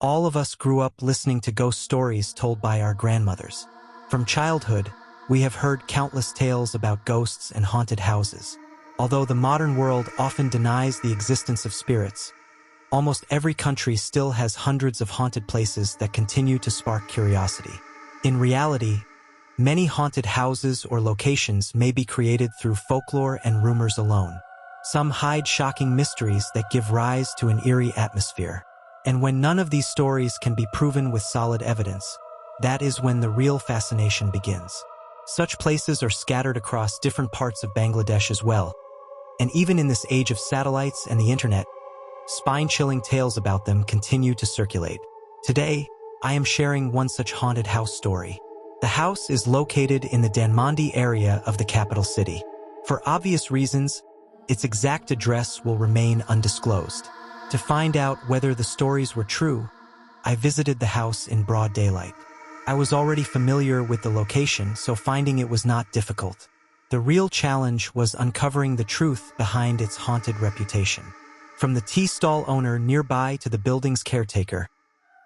All of us grew up listening to ghost stories told by our grandmothers. From childhood, we have heard countless tales about ghosts and haunted houses. Although the modern world often denies the existence of spirits, almost every country still has hundreds of haunted places that continue to spark curiosity. In reality, many haunted houses or locations may be created through folklore and rumors alone. Some hide shocking mysteries that give rise to an eerie atmosphere. And when none of these stories can be proven with solid evidence, that is when the real fascination begins. Such places are scattered across different parts of Bangladesh as well. And even in this age of satellites and the internet, spine-chilling tales about them continue to circulate. Today, I am sharing one such haunted house story. The house is located in the Dhanmondi area of the capital city. For obvious reasons, its exact address will remain undisclosed. To find out whether the stories were true, I visited the house in broad daylight. I was already familiar with the location, so finding it was not difficult. The real challenge was uncovering the truth behind its haunted reputation. From the tea stall owner nearby to the building's caretaker,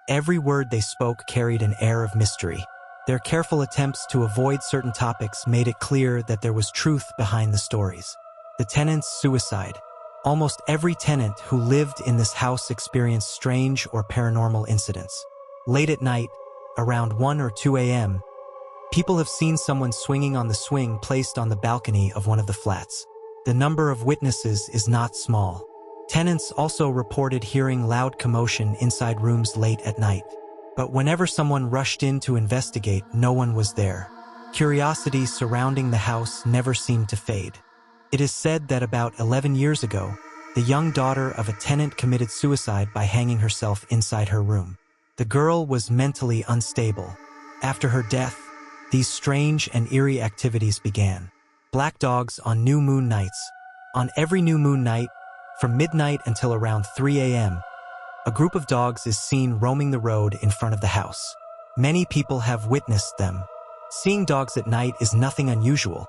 every word they spoke carried an air of mystery. Their careful attempts to avoid certain topics made it clear that there was truth behind the stories. The tenant's suicide. Almost every tenant who lived in this house experienced strange or paranormal incidents. Late at night, around 1 or 2 a.m., people have seen someone swinging on the swing placed on the balcony of one of the flats. The number of witnesses is not small. Tenants also reported hearing loud commotion inside rooms late at night. But whenever someone rushed in to investigate, no one was there. Curiosity surrounding the house never seemed to fade. It is said that about 11 years ago, the young daughter of a tenant committed suicide by hanging herself inside her room. The girl was mentally unstable. After her death, these strange and eerie activities began. Black dogs on new moon nights. On every new moon night, from midnight until around 3 a.m., a group of dogs is seen roaming the road in front of the house. Many people have witnessed them. Seeing dogs at night is nothing unusual.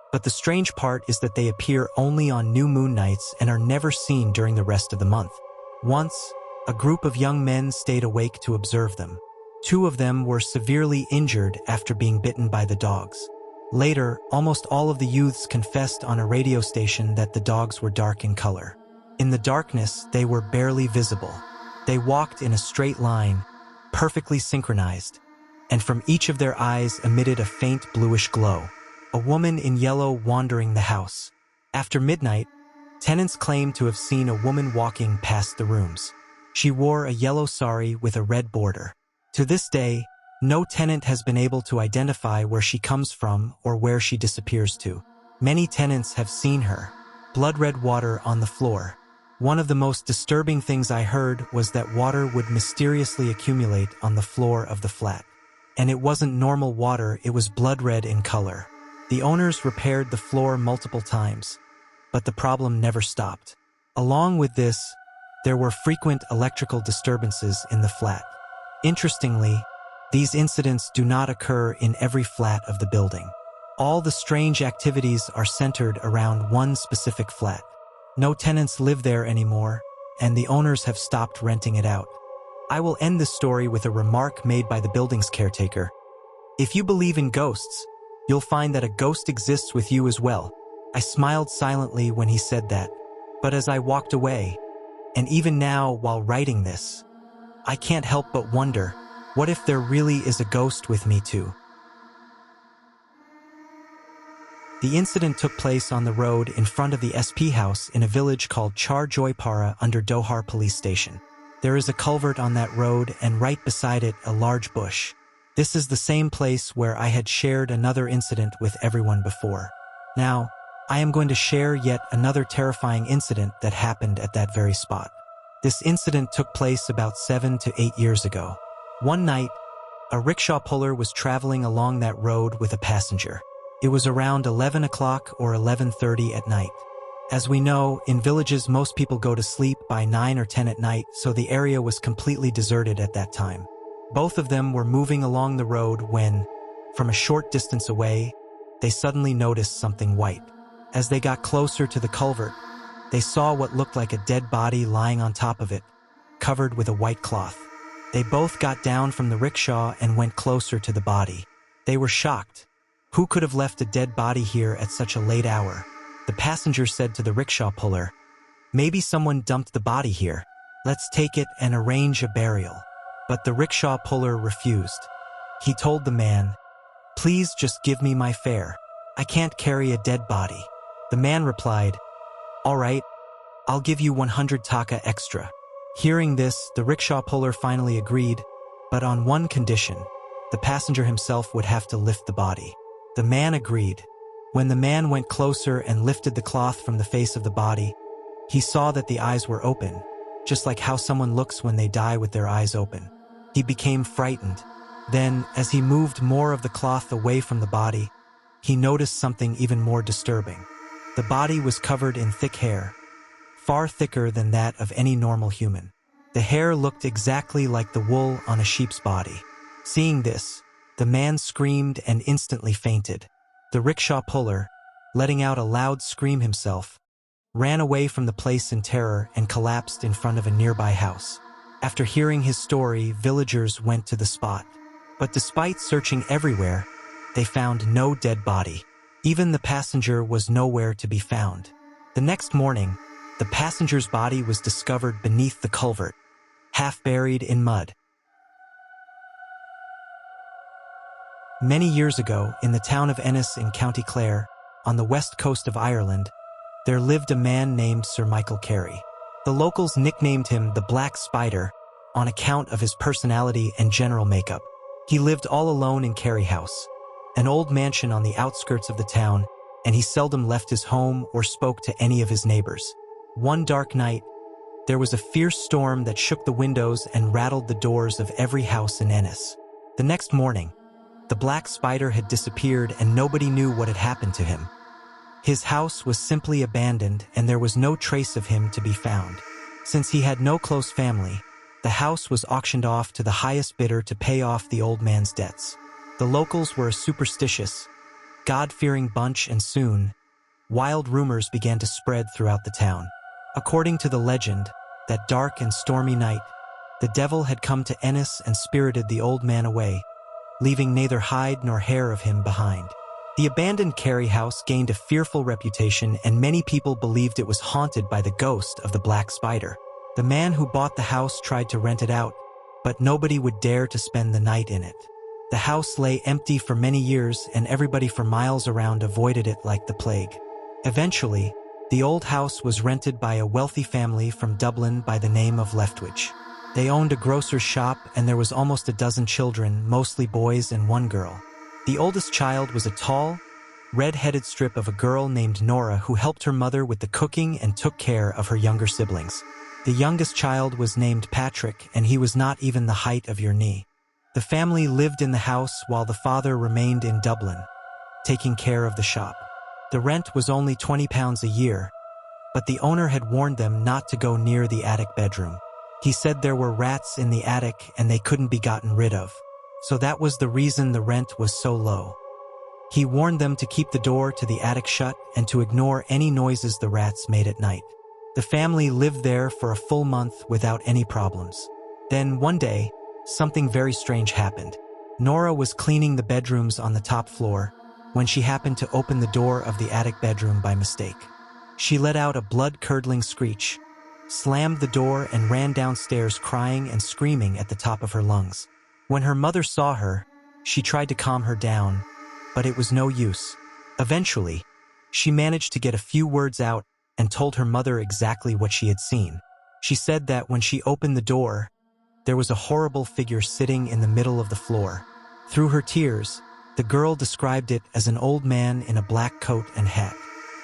But the strange part is that they appear only on new moon nights and are never seen during the rest of the month. Once, a group of young men stayed awake to observe them. 2 of them were severely injured after being bitten by the dogs. Later, almost all of the youths confessed on a radio station that the dogs were dark in color. In the darkness, they were barely visible. They walked in a straight line, perfectly synchronized, and from each of their eyes emitted a faint bluish glow. A woman in yellow wandering the house. After midnight, tenants claimed to have seen a woman walking past the rooms. She wore a yellow sari with a red border. To this day, no tenant has been able to identify where she comes from or where she disappears to. Many tenants have seen her. Blood red water on the floor. One of the most disturbing things I heard was that water would mysteriously accumulate on the floor of the flat. And it wasn't normal water, it was blood red in color. The owners repaired the floor multiple times, but the problem never stopped. Along with this, there were frequent electrical disturbances in the flat. Interestingly, these incidents do not occur in every flat of the building. All the strange activities are centered around one specific flat. No tenants live there anymore, and the owners have stopped renting it out. I will end this story with a remark made by the building's caretaker. If you believe in ghosts, you'll find that a ghost exists with you as well. I smiled silently when he said that, but as I walked away, and even now while writing this, I can't help but wonder, what if there really is a ghost with me too? The incident took place on the road in front of the SP house in a village called Char Joypara under Dohar police station. There is a culvert on that road and right beside it a large bush. This is the same place where I had shared another incident with everyone before. Now, I am going to share yet another terrifying incident that happened at that very spot. This incident took place about 7 to 8 years ago. One night, a rickshaw puller was traveling along that road with a passenger. It was around 11 o'clock or 11:30 at night. As we know, in villages most people go to sleep by 9 or 10 at night, so the area was completely deserted at that time. Both of them were moving along the road when, from a short distance away, they suddenly noticed something white. As they got closer to the culvert, they saw what looked like a dead body lying on top of it, covered with a white cloth. They both got down from the rickshaw and went closer to the body. They were shocked. Who could have left a dead body here at such a late hour? The passenger said to the rickshaw puller, "Maybe someone dumped the body here. Let's take it and arrange a burial." But the rickshaw puller refused. He told the man, "Please just give me my fare. I can't carry a dead body." The man replied, "All right, I'll give you 100 taka extra." Hearing this, the rickshaw puller finally agreed, but on one condition: the passenger himself would have to lift the body. The man agreed. When the man went closer and lifted the cloth from the face of the body, he saw that the eyes were open, just like how someone looks when they die with their eyes open. He became frightened. Then, as he moved more of the cloth away from the body, he noticed something even more disturbing. The body was covered in thick hair, far thicker than that of any normal human. The hair looked exactly like the wool on a sheep's body. Seeing this, the man screamed and instantly fainted. The rickshaw puller, letting out a loud scream himself, ran away from the place in terror and collapsed in front of a nearby house. After hearing his story, villagers went to the spot. But despite searching everywhere, they found no dead body. Even the passenger was nowhere to be found. The next morning, the passenger's body was discovered beneath the culvert, half buried in mud. Many years ago, in the town of Ennis in County Clare, on the west coast of Ireland, there lived a man named Sir Michael Carey. The locals nicknamed him the Black Spider on account of his personality and general makeup. He lived all alone in Carey House, an old mansion on the outskirts of the town, and he seldom left his home or spoke to any of his neighbors. One dark night, there was a fierce storm that shook the windows and rattled the doors of every house in Ennis. The next morning, the Black Spider had disappeared and nobody knew what had happened to him. His house was simply abandoned and there was no trace of him to be found. Since he had no close family, the house was auctioned off to the highest bidder to pay off the old man's debts. The locals were a superstitious, God-fearing bunch, and soon, wild rumors began to spread throughout the town. According to the legend, that dark and stormy night, the devil had come to Ennis and spirited the old man away, leaving neither hide nor hair of him behind. The abandoned Carey house gained a fearful reputation and many people believed it was haunted by the ghost of the Black Spider. The man who bought the house tried to rent it out, but nobody would dare to spend the night in it. The house lay empty for many years and everybody for miles around avoided it like the plague. Eventually, the old house was rented by a wealthy family from Dublin by the name of Leftwich. They owned a grocer's shop and there was almost a dozen children, mostly boys and one girl. The oldest child was a tall, red-headed strip of a girl named Nora who helped her mother with the cooking and took care of her younger siblings. The youngest child was named Patrick and he was not even the height of your knee. The family lived in the house while the father remained in Dublin, taking care of the shop. The rent was only £20 a year, but the owner had warned them not to go near the attic bedroom. He said there were rats in the attic and they couldn't be gotten rid of. So that was the reason the rent was so low. He warned them to keep the door to the attic shut and to ignore any noises the rats made at night. The family lived there for a full month without any problems. Then one day, something very strange happened. Nora was cleaning the bedrooms on the top floor when she happened to open the door of the attic bedroom by mistake. She let out a blood-curdling screech, slammed the door and ran downstairs crying and screaming at the top of her lungs. When her mother saw her, she tried to calm her down, but it was no use. Eventually, she managed to get a few words out and told her mother exactly what she had seen. She said that when she opened the door, there was a horrible figure sitting in the middle of the floor. Through her tears, the girl described it as an old man in a black coat and hat.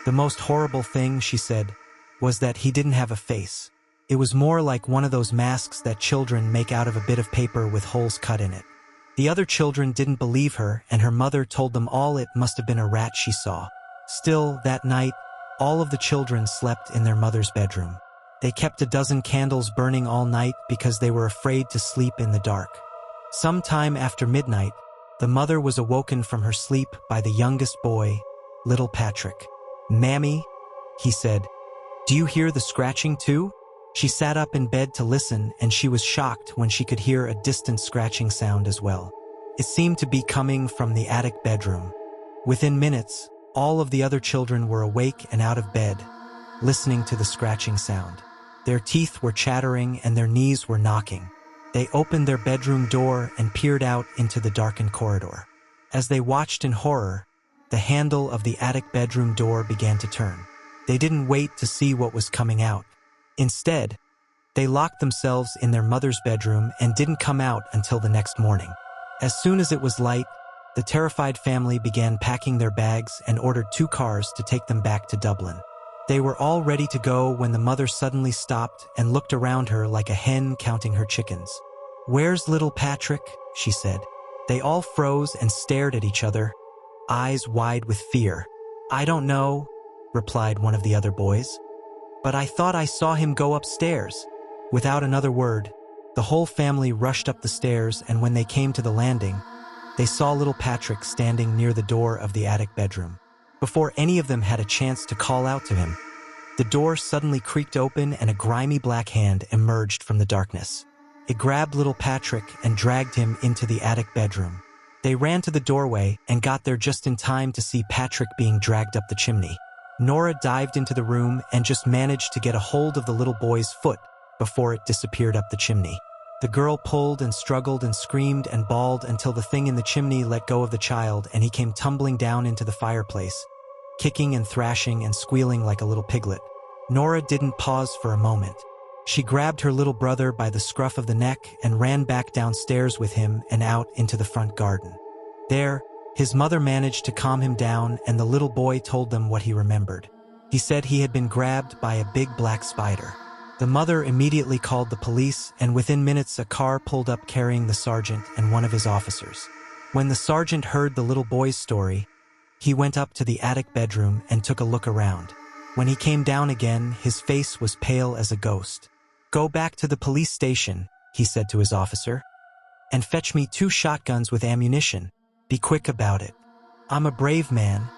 The most horrible thing, she said, was that he didn't have a face. It was more like one of those masks that children make out of a bit of paper with holes cut in it. The other children didn't believe her, and her mother told them all it must have been a rat she saw. Still, that night, all of the children slept in their mother's bedroom. They kept a dozen candles burning all night because they were afraid to sleep in the dark. Sometime after midnight, the mother was awoken from her sleep by the youngest boy, little Patrick. "Mammy," he said, "do you hear the scratching too?" She sat up in bed to listen, and she was shocked when she could hear a distant scratching sound as well. It seemed to be coming from the attic bedroom. Within minutes, all of the other children were awake and out of bed, listening to the scratching sound. Their teeth were chattering and their knees were knocking. They opened their bedroom door and peered out into the darkened corridor. As they watched in horror, the handle of the attic bedroom door began to turn. They didn't wait to see what was coming out. Instead, they locked themselves in their mother's bedroom and didn't come out until the next morning. As soon as it was light, the terrified family began packing their bags and ordered 2 cars to take them back to Dublin. They were all ready to go when the mother suddenly stopped and looked around her like a hen counting her chickens. "Where's little Patrick?" she said. They all froze and stared at each other, eyes wide with fear. "I don't know," replied one of the other boys. "But I thought I saw him go upstairs." Without another word, the whole family rushed up the stairs, and when they came to the landing, they saw little Patrick standing near the door of the attic bedroom. Before any of them had a chance to call out to him, the door suddenly creaked open and a grimy black hand emerged from the darkness. It grabbed little Patrick and dragged him into the attic bedroom. They ran to the doorway and got there just in time to see Patrick being dragged up the chimney. Nora dived into the room and just managed to get a hold of the little boy's foot before it disappeared up the chimney. The girl pulled and struggled and screamed and bawled until the thing in the chimney let go of the child and he came tumbling down into the fireplace, kicking and thrashing and squealing like a little piglet. Nora didn't pause for a moment. She grabbed her little brother by the scruff of the neck and ran back downstairs with him and out into the front garden. There, his mother managed to calm him down, and the little boy told them what he remembered. He said he had been grabbed by a big black spider. The mother immediately called the police, and within minutes a car pulled up carrying the sergeant and one of his officers. When the sergeant heard the little boy's story, he went up to the attic bedroom and took a look around. When he came down again, his face was pale as a ghost. "Go back to the police station," he said to his officer, "and fetch me 2 shotguns with ammunition. Be quick about it. I'm a brave man,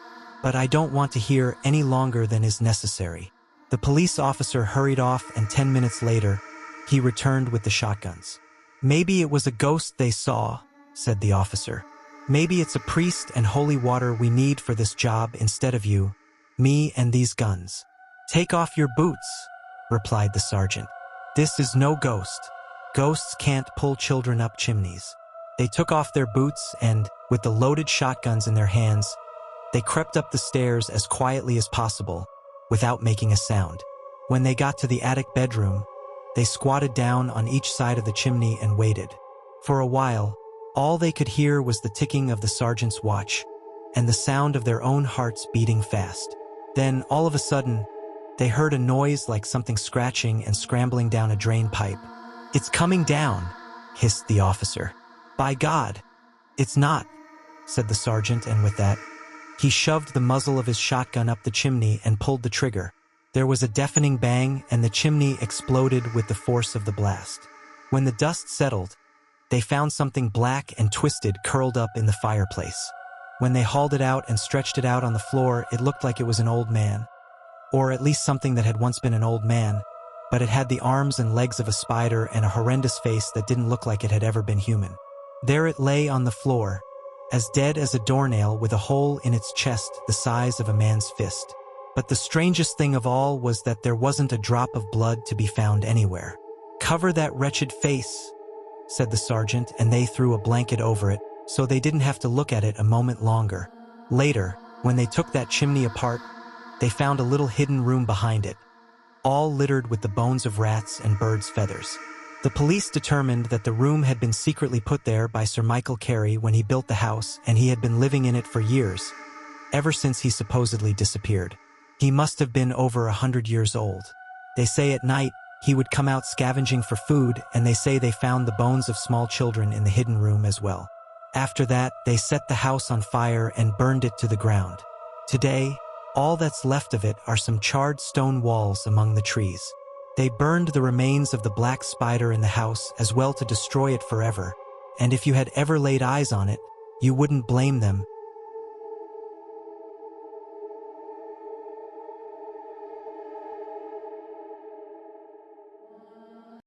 but I don't want to hear any longer than is necessary." The police officer hurried off, and 10 minutes later, he returned with the shotguns. "Maybe it was a ghost they saw," said the officer. "Maybe it's a priest and holy water we need for this job instead of you, me, and these guns." "Take off your boots," replied the sergeant. "This is no ghost. Ghosts can't pull children up chimneys." They took off their boots and, with the loaded shotguns in their hands, they crept up the stairs as quietly as possible, without making a sound. When they got to the attic bedroom, they squatted down on each side of the chimney and waited. For a while, all they could hear was the ticking of the sergeant's watch and the sound of their own hearts beating fast. Then, all of a sudden, they heard a noise like something scratching and scrambling down a drain pipe. "It's coming down," hissed the officer. "By God, it's not," said the sergeant, and with that, he shoved the muzzle of his shotgun up the chimney and pulled the trigger. There was a deafening bang, and the chimney exploded with the force of the blast. When the dust settled, they found something black and twisted curled up in the fireplace. When they hauled it out and stretched it out on the floor, it looked like it was an old man. Or at least something that had once been an old man, but it had the arms and legs of a spider and a horrendous face that didn't look like it had ever been human. There it lay on the floor, as dead as a doornail, with a hole in its chest the size of a man's fist. But the strangest thing of all was that there wasn't a drop of blood to be found anywhere. "Cover that wretched face," said the sergeant, and they threw a blanket over it, so they didn't have to look at it a moment longer. Later, when they took that chimney apart, they found a little hidden room behind it, all littered with the bones of rats and birds' feathers. The police determined that the room had been secretly put there by Sir Michael Carey when he built the house, and he had been living in it for years, ever since he supposedly disappeared. He must have been over 100 years old. They say at night he would come out scavenging for food, and they say they found the bones of small children in the hidden room as well. After that, they set the house on fire and burned it to the ground. Today, all that's left of it are some charred stone walls among the trees. They burned the remains of the black spider in the house as well to destroy it forever, and if you had ever laid eyes on it, you wouldn't blame them